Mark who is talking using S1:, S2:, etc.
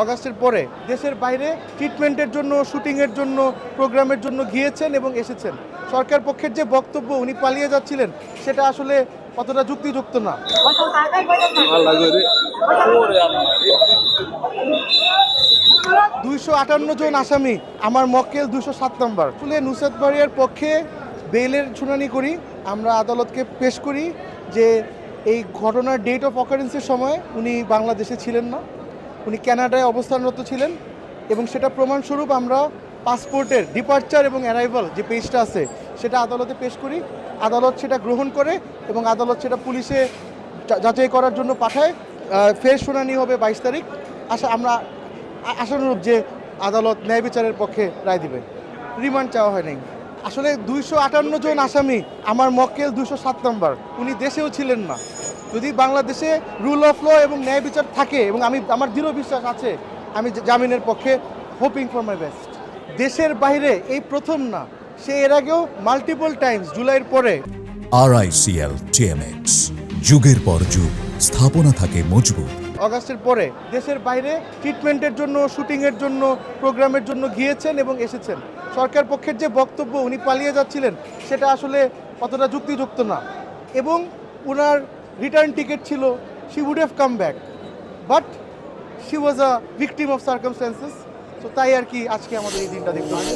S1: অগাস্টের পরে দেশের বাইরে ট্রিটমেন্টের জন্য, শুটিংয়ের জন্য, প্রোগ্রামের জন্য গিয়েছেন এবং এসেছেন। সরকার পক্ষের যে বক্তব্য উনি পালিয়ে যাচ্ছিলেন সেটা আসলে অতটা যুক্তিযুক্ত না। 258 জন আসামি, আমার মক্কেল 207 নম্বর। আসলে নুসরাত বারিয়ার পক্ষে বেইলের শুনানি করি, আমরা আদালতকে পেশ করি যে এই ঘটনার ডেট অফ অকারেন্সের সময় উনি বাংলাদেশে ছিলেন না, উনি কানাডায় অবস্থানরত ছিলেন এবং সেটা প্রমাণস্বরূপ আমরা পাসপোর্টের ডিপার্চার এবং অ্যারাইভাল যে পেজটা আছে সেটা আদালতে পেশ করি। আদালত সেটা গ্রহণ করে এবং আদালত সেটা পুলিশে যাচাই করার জন্য পাঠায়। ফের শুনানি হবে 22 তারিখ। আমরা আশানুরূপ যে আদালত ন্যায় বিচারের পক্ষে রায় দিবে। রিমান্ড চাওয়া হয় নাই। আসলে 258 জন আসামি, আমার মক্কেল 207 নম্বর, উনি দেশেও ছিলেন না। যদি বাংলাদেশে রুল অফ ল এবং ন্যায় বিচার থাকে এবং আমার দৃঢ় বিশ্বাস আছে, আমি জামিনের পক্ষে, হোপিং ফর মাই বেস্ট। দেশের বাইরে এই প্রথম না, সে এর আগেও মাল্টিপল টাইমস জুলাইয়ের পরে।
S2: RICL TMX, যুগের পর যুগ স্থাপনা থাকে মজবুত।
S1: অগাস্টের পরে দেশের বাইরে ট্রিটমেন্টের জন্য, শুটিংয়ের জন্য, প্রোগ্রামের জন্য গিয়েছেন এবং এসেছেন। সরকার পক্ষের যে বক্তব্য উনি পালিয়ে যাচ্ছিলেন সেটা আসলে অতটা যুক্তিযুক্ত না এবং ওনার রিটার্ন টিকিট ছিল, she would have come back, but she was a victim of circumstances. তো তাই আর কি আজকে আমাদের এই দিনটা দেখতে হয়।